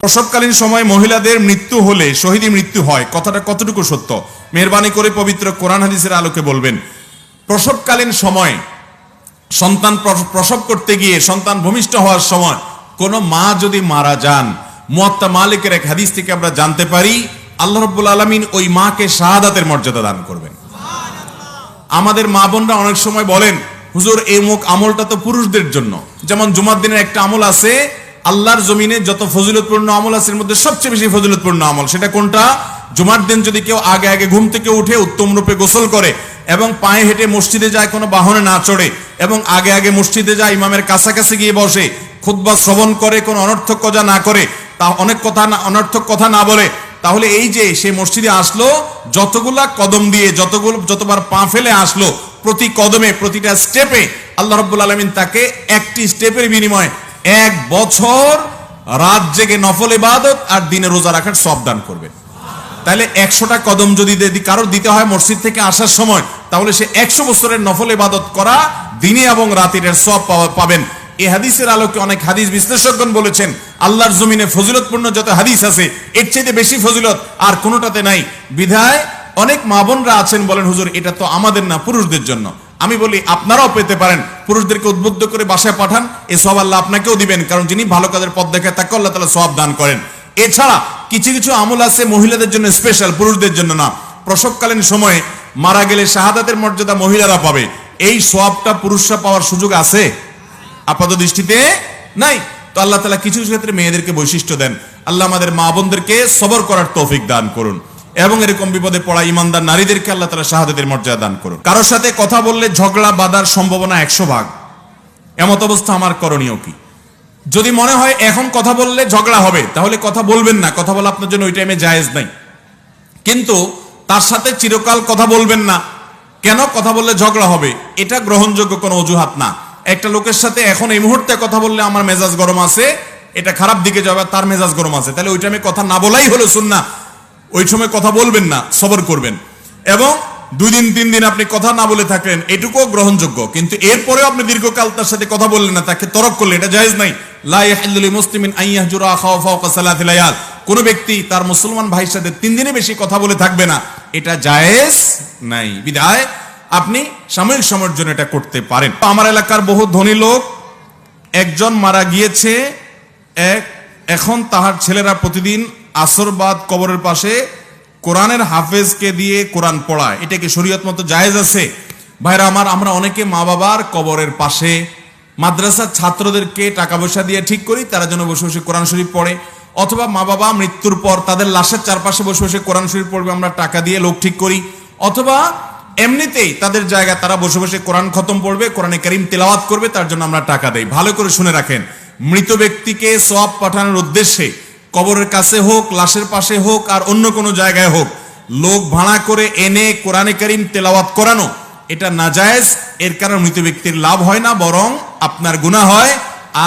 প্রসবকালীন সময় মহিলাদের মৃত্যু হলে শহীদী মৃত্যু হয়, কথাটা কতটুকু সত্য? মেহেরবানি করে পবিত্র কোরআন হাদিসের আলোকে বলবেন। প্রসবকালীন সময় সন্তান প্রসব করতে গিয়ে সন্তান ভূমিষ্ঠ হওয়ার সময় কোন মা যদি মারা যান, মুয়াত্তা মালিকের এক হাদিস থেকে আমরা জানতে পারি আল্লাহ রাব্বুল আলামিন ওই মাকে শাহাদাতের মর্যাদা দান করবেন। আমাদের মা বোনরা অনেক সময় বলেন, হুজুর এই মুখ আমলটা তো পুরুষদের জন্য। যেমন জুমার দিনের একটা আমল আছে, আল্লাহর জমিনে যত ফজিলতপূর্ণ আমল আছে এর মধ্যে সবচেয়ে বেশি ফজিলতপূর্ণ আমল সেটা কোনটা? জুমার দিন যদি কেউ আগে আগে ঘুম থেকে উঠে উত্তম রূপে গোসল করে এবং পায়ে হেঁটে মসজিদে যায়, কোনো বাহনে না চড়ে এবং আগে আগে মসজিদে যায়, ইমামের কাছাকাছি গিয়ে বসে, খুতবা শ্রবণ করে, কোনো অনর্থক কথা না করে, তা অনর্থক কথা না বলে, তাহলে এই যে সে মসজিদে আসলো, যতগুলা কদম দিয়ে যতবার পা ফেলে আসলো, প্রতি কদমে প্রতিটা স্টেপে আল্লাহ রাব্বুল আলামিন তাকে একটি স্টেপের বিনিময়ে 1 বছর রাত জেগে নফল ইবাদত আর দিনে রোজা রাখার সওয়াব দান করবে। তাহলে 100টা কদম যদি কারোর দিতে হয় মসজিদ থেকে আসার সময়, তাহলে সে 100 বছরের নফল ইবাদত করা দিনে এবং রাতের সওয়াব পাবেন। এই হাদিসের আলোকে অনেক হাদিস বিশ্লেষকগণ বলেছেন আল্লাহর জমিনে ফজিলতপূর্ণ যত হাদিস আছে এর চাইতে বেশি ফজিলত আর কোনোটাতে নাই। বিধায় অনেক মা বোনরা আছেন বলেন, হুজুর এটা তো আমাদের না, পুরুষদের জন্য। আমি বলি আপনারাও পেতে পারেন, পুরুষদেরকে উদ্বুদ্ধ করে বাসায় পাঠান, এই সওয়াব আল্লাহ আপনাকেও দিবেন, কারণ যিনি ভালো কাজের পথ দেখায় তাকে আল্লাহ তাআলা সওয়াব দান করেন। এছাড়া কিছু কিছু আমল আছে মহিলাদের জন্য স্পেশাল, পুরুষদের জন্য না। প্রসবকালীন সময়ে মারা গেলে শাহাদাতের মর্যাদা মহিলারা পাবে, এই সওয়াবটা পুরুষরা পাওয়ার সুযোগ আছে? আপাত দৃষ্টিতে নাই। তো আল্লাহ তাআলা কিছু কিছু ক্ষেত্রে মেয়েদেরকে বৈশিষ্ট্য দেন। আল্লাহ আমাদের মা বোনদেরকে সবর করার তৌফিক দান করুন এবং এরকম বিপদে পড়া ইমানদার নারীদেরকে আল্লাহ তাআলা শাহাদাতের মর্যাদা দান করুন। কারোর সাথে কথা বললে ঝগড়া বাঁধার সম্ভাবনা 100 ভাগ। এমত অবস্থা আমার করণীয় কি? যদি মনে হয় এখন কথা বললে ঝগড়া হবে, তাহলে কথা বলবেন না, কথা বলা আপনার জন্য ওই টাইমে জায়েজ নাই। কিন্তু তার সাথে চিরকাল কথা বলবেন না, কেন? কথা বললে ঝগড়া হবে, এটা গ্রহণযোগ্য কোনো অজুহাত না। একটা লোকের সাথে এখন এই মুহূর্তে কথা বললে আমার মেজাজ গরম আছে, এটা খারাপ দিকে যাবে, তার মেজাজ গরম আছে, তাহলে ওই টাইমে কথা না বলাই হলো সুন্নাহ। ওই সময় কথা বলবেন না, সবর করবেন। এবং 2 দিন 3 দিন আপনি কথা না বলে থাকলেন, এটুকুও গ্রহণযোগ্য। কিন্তু এরপরেও আপনি দীর্ঘকাল তার সাথে কথা বললেন না, তাকে তরক করলেন, এটা জায়েজ নাই। লা ইয়াহিল্লু লিমুসলিমিন আন ইয়াহজুরা আখাহু ফাওকা সালাতি লায়াল। কোন ব্যক্তি তার মুসলমান ভাইয়ের সাথে 3 দিনের বেশি কথা বলে থাকবে না, এটা জায়েজ নাই। বিধায় আপনি সাময়িক সময়ের জন্য এটা করতে পারেন। আমার এলাকার বহু ধনী লোক একজন মারা গিয়েছে, এখন তাহার ছেলেরা প্রতিদিন আসর বাদ কবরের পাশে কোরআনের হাফেজকে দিয়ে কোরআন পড়ায়, এটা কি শরীয়ত মতো জায়েজ আছে? ভাইরা আমার, আমরা অনেকে মা বাবার কবরের পাশে মাদ্রাসার ছাত্রদেরকে টাকা পয়সা দিয়ে ঠিক করি তারা যেন বসে বসে কোরআন শরীফ পড়ে, অথবা মা বাবা মৃত্যুর পর তাদের লাশের চারপাশে বসে বসে কোরআন শরীফ পড়বে, আমরা টাকা দিয়ে লোক ঠিক করি, অথবা এমনিতেই তাদের জায়গায় তারা বসে বসে কোরআন খতম পড়বে, কোরআনে কারীম তেলাওয়াত করবে, তার জন্য আমরা টাকা দেই। ভালো করে শুনে রাখেন, মৃত ব্যক্তিকে সওয়াব পাঠানোর উদ্দেশ্যে কবরের কাছে হোক, লাশের পাশে হোক, আর অন্য কোনো জায়গায় হোক, লোক ভাড়া করে এনে কোরআনে কারীম তেলাওয়াত করানো এটা নাজায়েজ। এর কারণে মৃত ব্যক্তির লাভ হয় না, বরং আপনার গুনাহ হয়,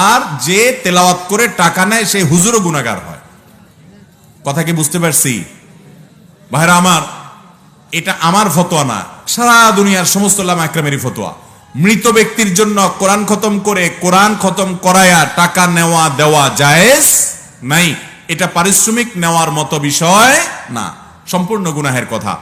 আর যে তেলাওয়াত করে টাকা নেয় সেই হুজুরও গুনাহগার হয়। কথা কি বুঝতে পারছি? ভাইরা আমার, এটা আমার ফতোয়া না, সারা দুনিয়ার সমস্ত উলামা একরামেরই ফতোয়া। মৃত ব্যক্তির জন্য কোরআন খতম করে কোরআন খতম করায়া টাকা নেওয়া দেওয়া জায়েজ নাই। এটা পারিশ্রমিক নেওয়ার মতো বিষয় না, সম্পূর্ণ গুনাহের কথা।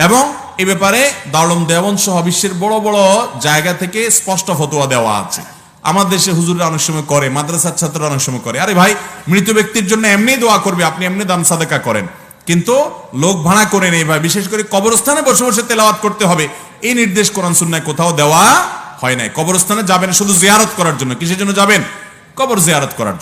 এবং এ ব্যাপারে দারুল দেওবন্দ সহ বিশ্বের বড় বড় জায়গা থেকে স্পষ্ট ফতোয়া দেওয়া আছে। আমার দেশে হুজুররা অনেক সময় করে, মাদ্রাসার ছাত্ররা অনেক সময় করে, আরে ভাই মৃত ব্যক্তির জন্য এমনি দোয়া করবে, আপনি এমনি দান সাদাকা করেন, কিন্তু লোক ভাড়া করে নেই ভাই, বিশেষ করে কবরস্থানে বসে বসে তেলাওয়াত করতে হবে, এই নির্দেশ কোরআন সুন্নাহয় কোথাও দেওয়া হয় নাই। কবরস্থানে যাবেন শুধু জিয়ারত করার জন্য। কিসের জন্য যাবেন? কবর জিয়ারত করার জন্য।